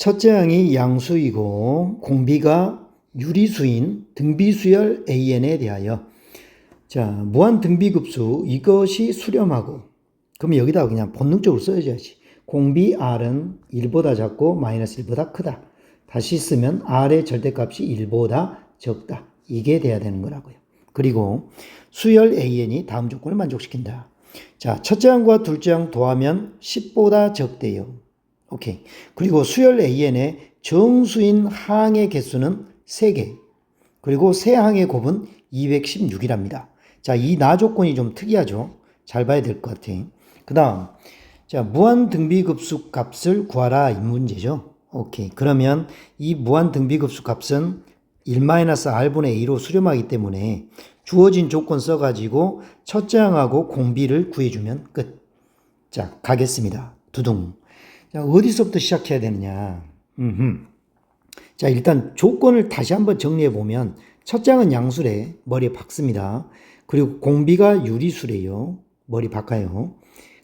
첫째 항이 양수이고 공비가 유리수인 등비수열 AN에 대하여 자 무한 등비급수 이것이 수렴하고 그러면 여기다 그냥 본능적으로 써야지. 공비 R은 1보다 작고 마이너스 1보다 크다. 다시 쓰면 R의 절대값이 1보다 적다. 이게 돼야 되는 거라고요. 그리고 수열 AN이 다음 조건을 만족시킨다. 자, 첫째 항과 둘째 항 더하면 10보다 적대요. 오케이. 그리고 수열 AN의 정수인 항의 개수는 3개. 그리고 세 항의 곱은 216이랍니다. 자, 이 나 조건이 좀 특이하죠. 잘 봐야 될 것 같아. 그 다음, 자, 무한 등비급수 값을 구하라 이 문제죠. 오케이. 그러면 이 무한 등비급수 값은 1-r분의 a로 수렴하기 때문에 주어진 조건 써가지고 첫째 항하고 공비를 구해주면 끝. 자, 가겠습니다. 두둥. 자, 어디서부터 시작해야 되느냐. 자, 일단 조건을 다시 한번 정리해 보면 첫째 항은 양수래. 머리에 박습니다. 그리고 공비가 유리수래요. 머리 박아요.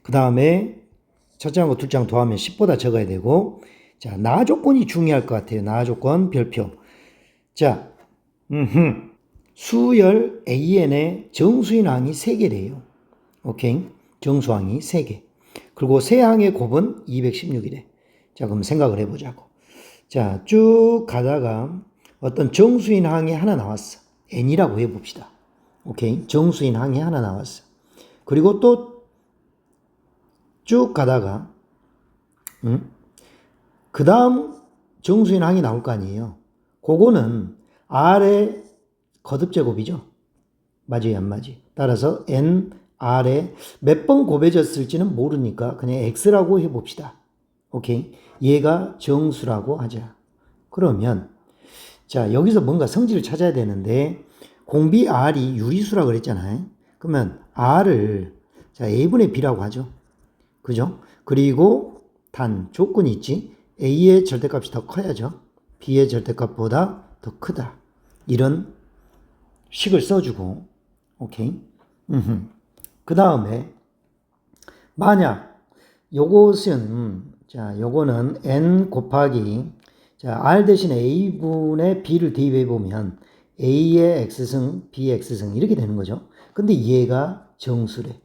그 다음에 첫째 항과 둘째 항 더하면 10보다 적어야 되고, 자, 나 조건이 중요할 것 같아요. 나 조건 별표. 자, 수열 AN의 정수인 항이 3개래요. 오케이. 정수항이 3개. 그리고 세 항의 곱은 216이래. 자, 그럼 생각을 해보자고. 자, 쭉 가다가 어떤 정수인 항이 하나 나왔어. n이라고 해봅시다. 오케이. 정수인 항이 하나 나왔어. 그리고 또 쭉 가다가 그 다음 정수인 항이 나올 거 아니에요. 그거는 R의 거듭제곱이죠. 맞아요, 안 맞지? 따라서 n, R에 몇 번 곱해졌을지는 모르니까 그냥 X라고 해봅시다. 오케이. 얘가 정수라고 하자. 그러면 자, 여기서 뭔가 성질을 찾아야 되는데 공비 R이 유리수라고 그랬잖아요. 그러면 R을 자, A분의 B라고 하죠. 그죠? 그리고 단 조건이 있지. A의 절대값이 더 커야죠. B의 절대값보다 더 크다. 이런 식을 써주고, 오케이. 그 다음에 만약 요것은 자, 요거는 n 곱하기 자, r 대신에 a분의 b를 대입해 보면 a의 x승, b의 x승 이렇게 되는 거죠. 근데 얘가 정수래.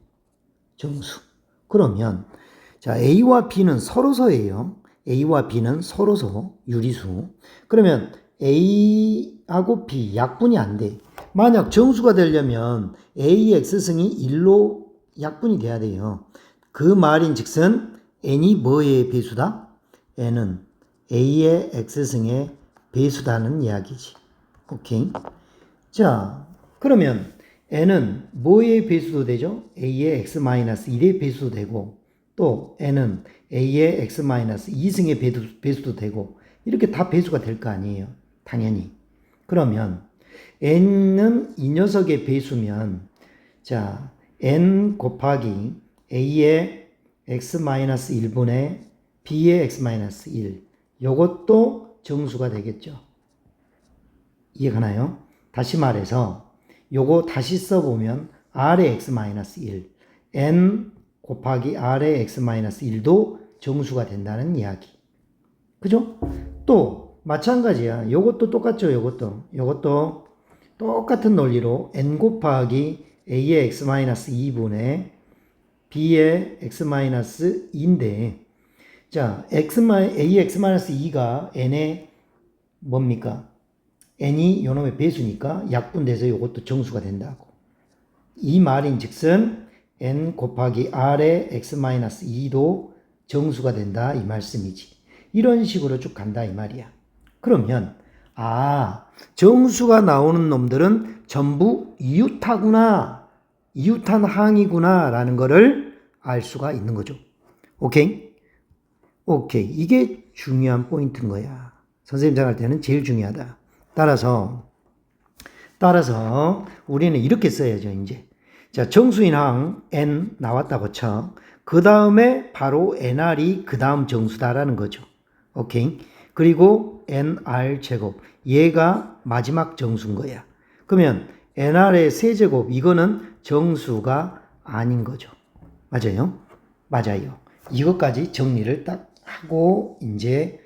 정수. 그러면 자, a와 b는 서로서예요. a와 b는 서로서 유리수. 그러면 a하고 b 약분이 안 돼. 만약 정수가 되려면 a의 x승이 1로 약분이 돼야 돼요. 그 말인 즉슨 n이 뭐의 배수다? n은 a의 x승의 배수다는 이야기지. 오케이. 자, 그러면 n은 뭐의 배수도 되죠? a의 x-1의 배수도 되고 또 n은 a의 x-2승의 배수도 되고 이렇게 다 배수가 될 거 아니에요. 당연히. 그러면 n은 이 녀석의 배수면 자, n 곱하기 a의 x-1분의 b의 x-1 요것도 정수가 되겠죠. 이해가나요? 다시 말해서 요거 다시 써보면 r의 x-1 n 곱하기 r의 x-1도 정수가 된다는 이야기. 그죠? 또 마찬가지야. 요것도 똑같죠. 요것도 똑같은 논리로 n 곱하기 a의 x-2분의 b의 x-2인데 자, a의 x-2가 n의 뭡니까? n이 요놈의 배수니까 약분돼서 요것도 정수가 된다고. 이 말인 즉슨 n 곱하기 r의 x-2도 정수가 된다 이 말씀이지. 이런 식으로 쭉 간다 이 말이야. 그러면 정수가 나오는 놈들은 전부 이웃하구나. 이웃한 항이구나 라는 거를 알 수가 있는 거죠. 오케이? 오케이. 이게 중요한 포인트인 거야. 선생님 생각할 때는 제일 중요하다. 따라서 우리는 이렇게 써야죠, 이제. 자, 정수인 항 n 나왔다고 쳐. 그 다음에 바로 nr이 그 다음 정수다라는 거죠. 오케이. 그리고 nr 제곱. 얘가 마지막 정수인 거야. 그러면 nr의 세제곱. 이거는 정수가 아닌 거죠. 맞아요? 맞아요. 이것까지 정리를 딱 하고 이제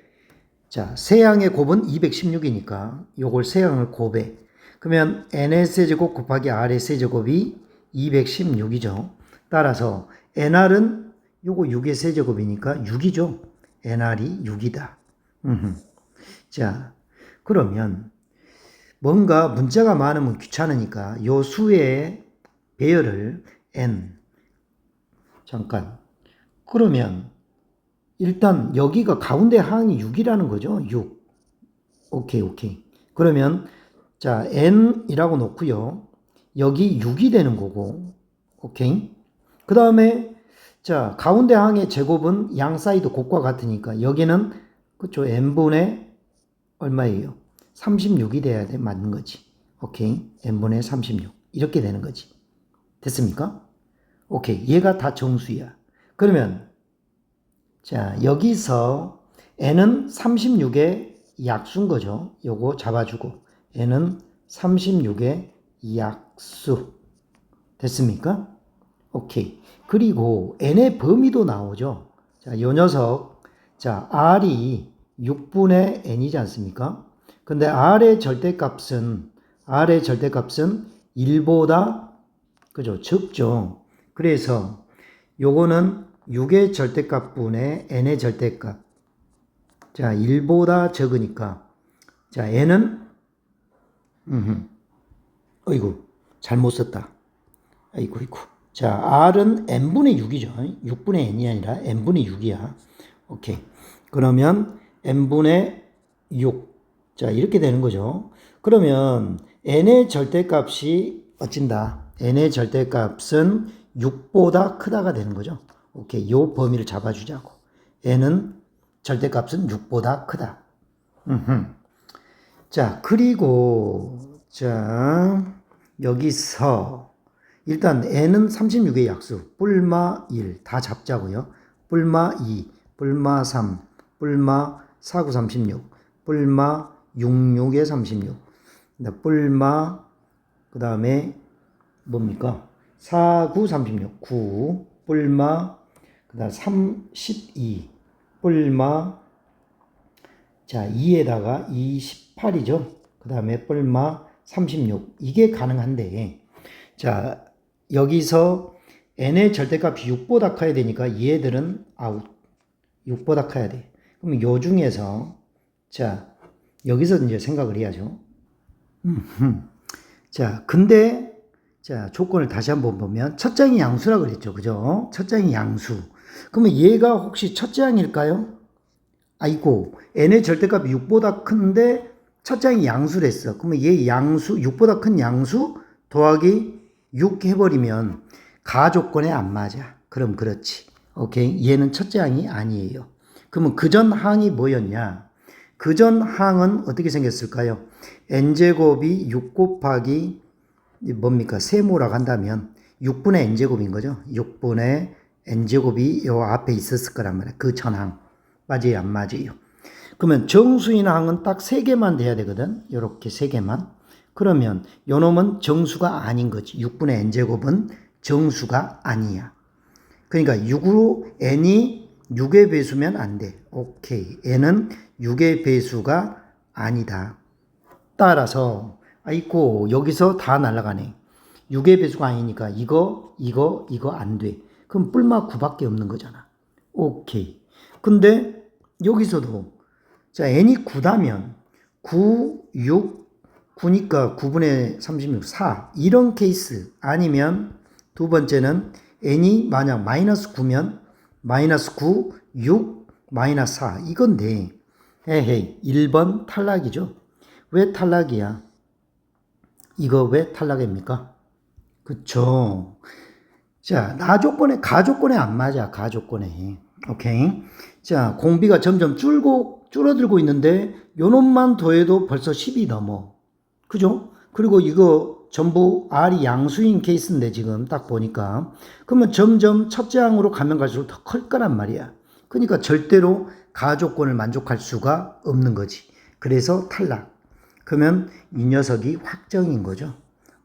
자, 세항의 곱은 216이니까 요걸 세항을 곱해. 그러면 n의 세제곱 곱하기 r의 세제곱이 216이죠. 따라서 nr은 요거 6의 세제곱이니까 6이죠. nr이 6이다. 자, 그러면 뭔가 문자가 많으면 귀찮으니까 요 수의 배열을 n. 잠깐. 그러면 일단 여기가 가운데 항이 6이라는 거죠. 6. 오케이. 그러면 자, n이라고 놓고요. 여기 6이 되는 거고. 오케이. 그 다음에 자, 가운데 항의 제곱은 양 사이드 곱과 같으니까 여기는 그쵸, n분의 얼마예요? 36이 돼야 돼. 맞는 거지. 오케이. n분의 36. 이렇게 되는 거지. 됐습니까? 오케이. 얘가 다 정수야. 그러면 자, 여기서 n은 36의 약수인 거죠. 요거 잡아주고 n은 36의 약수. 됐습니까? 오케이. 그리고 n의 범위도 나오죠. 자, 요 녀석. 자, r이 6분의 n이지 않습니까? 근데 r의 절대값은 1보다 그죠? 적죠. 그래서 요거는 6의 절대값분의 n의 절대값. 자, 1보다 적으니까 자, n은 어이구 잘못 썼다. 아이고. 자, r은 n분의 6이죠. 6분의 n이 아니라 n분의 6이야. 오케이. 그러면 n분의 6. 자, 이렇게 되는 거죠. 그러면 n의 절대값이 어찐다. n의 절대값은 6보다 크다가 되는 거죠. 오케이. 요 범위를 잡아주자고. n은 절대값은 6보다 크다. 자, 그리고 자, 여기서 일단 n은 36의 약수, 뿔마 1 다 잡자고요. 뿔마 2, 뿔마 3, 뿔마 4, 9, 36, 뿔마 66의 36, 뿔마 그 다음에 뭡니까? 4, 9, 36, 9, 뿔마 그 다음 32, 뿔마 자 2에다가 28이죠. 그 다음에 뿔마 36 이게 가능한데 자 여기서 n의 절대값이 6보다 커야 되니까 얘들은 아웃. 6보다 커야 돼. 그럼 요 중에서 자 여기서 이제 생각을 해야죠. 자 근데 자 조건을 다시 한번 보면 첫째 항이 양수라 그랬죠. 그죠? 첫째 항이 양수. 그러면 얘가 혹시 첫째 항일까요? 아이고 n의 절대값이 6보다 큰데 첫째 항이 양수랬어. 그러면 얘 양수 6보다 큰 양수 더하기 6 해버리면 가조건에 안 맞아. 그럼 그렇지. 오케이. 얘는 첫째 항이 아니에요. 그러면 그전 항이 뭐였냐? 그전 항은 어떻게 생겼을까요? n제곱이 6 곱하기 뭡니까? 세모라고 한다면 6분의 n제곱인 거죠. 6분의 n제곱이 요 앞에 있었을 거란 말이야. 그 전항. 맞아요? 안 맞아요? 그러면 정수인 항은 딱 3개만 돼야 되거든. 요렇게 3개만. 그러면 요 놈은 정수가 아닌 거지. 6분의 n제곱은 정수가 아니야. 그러니까 6으로 n이 6의 배수면 안 돼. 오케이. n은 6의 배수가 아니다. 따라서 아이고 여기서 다 날아가네. 6의 배수가 아니니까 이거 안 돼. 그럼 뿔마 9밖에 없는 거잖아. 오케이. 근데 여기서도 자 n이 9다면 9, 6, 9니까 9분의 36, 4 이런 케이스 아니면 두 번째는 n이 만약 마이너스 9면 마이너스 9, 6, 마이너스 4 이건데 헤헤 1번 탈락이죠. 왜 탈락이야? 이거 왜 탈락입니까? 그쵸. 자, 가조건에 안 맞아. 가조건에. 오케이. 자, 공비가 점점 줄어들고 있는데 요 놈만 더해도 벌써 10이 넘어. 그죠? 그리고 이거 전부 R이 양수인 케이스인데 지금 딱 보니까 그러면 점점 첫째 항으로 가면 갈수록 더 클 거란 말이야. 그러니까 절대로 가조건을 만족할 수가 없는 거지. 그래서 탈락. 그러면 이 녀석이 확정인 거죠.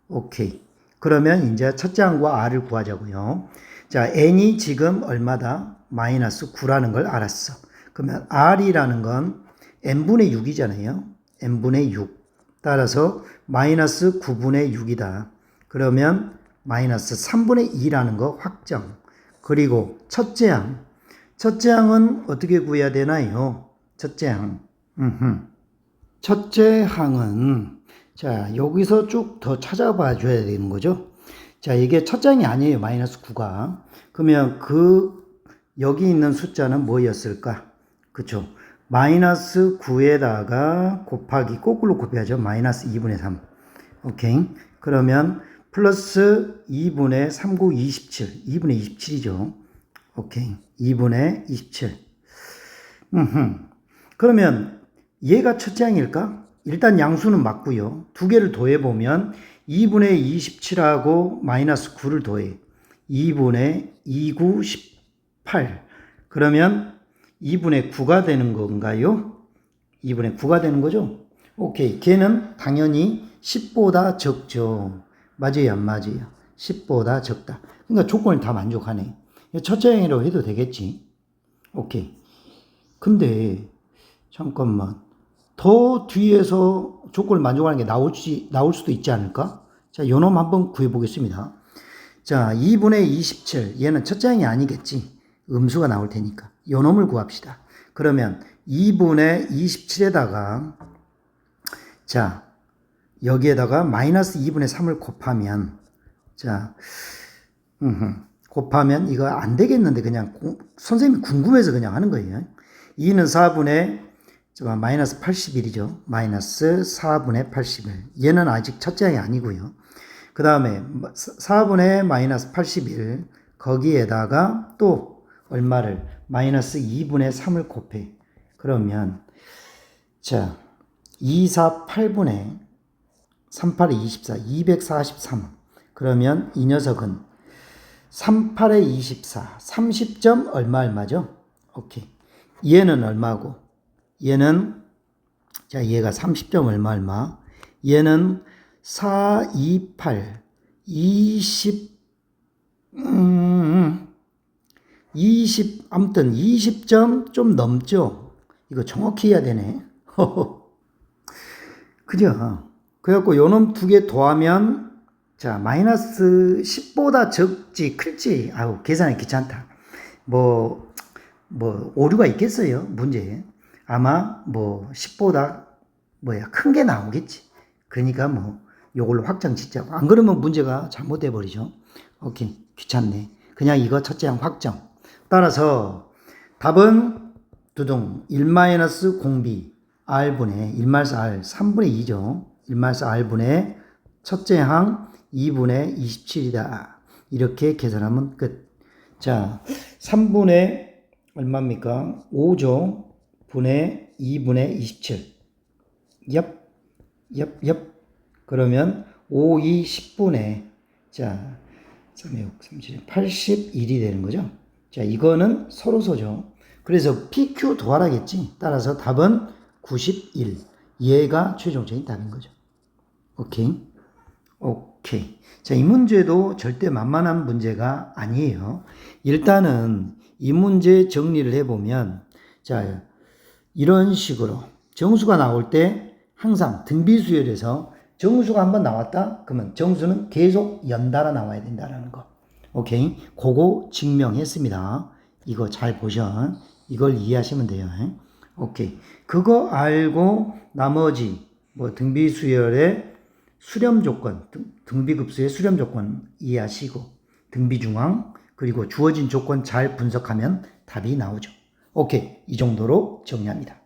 오케이. 그러면 이제 첫째 항과 R을 구하자고요. 자, n이 지금 얼마다? 마이너스 9라는 걸 알았어. 그러면 R이라는 건 n분의 6이잖아요. n분의 6. 따라서 마이너스 9분의 6이다. 그러면 마이너스 3분의 2라는 거 확정. 그리고 첫째 항. 첫째 항은 어떻게 구해야 되나요? 첫째 항. 첫째 항은 자, 여기서 쭉 더 찾아봐 줘야 되는 거죠. 자, 이게 첫째 항이 아니에요. 마이너스 9가. 그러면 여기 있는 숫자는 뭐였을까? 그쵸. 마이너스 9에다가 곱하기, 거꾸로 곱해야죠. 마이너스 2분의 3. 오케이. 그러면 플러스 2분의 3, 9, 27. 2분의 27이죠. 오케이. 2분의 27. 그러면 얘가 첫째 항일까? 일단 양수는 맞고요. 두 개를 더해보면 2분의 27하고 마이너스 9를 더해. 2분의 2, 9, 18. 그러면 2분의 9가 되는 건가요? 2분의 9가 되는 거죠? 오케이. 걔는 당연히 10보다 적죠. 맞아요, 안 맞아요? 10보다 적다. 그러니까 조건을 다 만족하네. 첫째 항이라고 해도 되겠지. 오케이. 근데 잠깐만. 더 뒤에서 조건을 만족하는 게 나올 수도 있지 않을까? 자, 요놈 한번 구해보겠습니다. 자, 2분의 27. 얘는 첫째 항이 아니겠지. 음수가 나올 테니까. 요놈을 구합시다. 그러면 2분의 27에다가 자, 여기에다가 마이너스 2분의 3을 곱하면 자, 곱하면 이거 안 되겠는데 그냥 선생님이 궁금해서 그냥 하는 거예요. 2는 4분의 마이너스 81이죠. 마이너스 4분의 81. 얘는 아직 첫째 항이 아니고요. 그 다음에 4분의 마이너스 81 거기에다가 또 얼마를 마이너스 2분의 3을 곱해. 그러면 자 2, 4, 8분의 3, 8에 24, 243. 그러면 이 녀석은 3, 8에 24, 30점 얼마죠? 오케이. 얘는 얼마고? 얘는 자 얘가 30점 얼마 얘는 4, 2, 8 20 아무튼 20점 좀 넘죠. 이거 정확히 해야 되네. 그죠? 그래갖고 요놈 두 개 더하면 자 마이너스 10보다 적지 클지 아우 계산이 귀찮다. 뭐 오류가 있겠어요 문제에. 아마 10보다 큰 게 나오겠지. 그러니까 요걸로 확정 짓자고. 안 그러면 문제가 잘못돼 버리죠. 오케이. 귀찮네. 그냥 이거 첫째 항 확정. 따라서 답은 두둥 1-0b r분의 1-r 3분의 2죠. 1-r분의 첫째 항 2분의 27이다. 이렇게 계산하면 끝. 자, 3분의 얼마입니까? 5죠. 분의 2분의 27. 엽. 그러면 5, 2, 10분의 자, 3, 6, 37, 81이 되는 거죠. 자, 이거는 서로소죠. 그래서 PQ 더하라겠지. 따라서 답은 91. 얘가 최종적인 답인 거죠. 오케이. 자, 이 문제도 절대 만만한 문제가 아니에요. 일단은 이 문제 정리를 해보면 자, 이런 식으로 정수가 나올 때 항상 등비수열에서 정수가 한번 나왔다? 그러면 정수는 계속 연달아 나와야 된다는 거. 오케이. 그거 증명했습니다. 이거 잘 보셔. 이걸 이해하시면 돼요. 오케이. 그거 알고 나머지 등비수열의 수렴 조건, 등비급수의 수렴 조건 이해하시고 등비중앙 그리고 주어진 조건 잘 분석하면 답이 나오죠. 오케이. 이 정도로 정리합니다.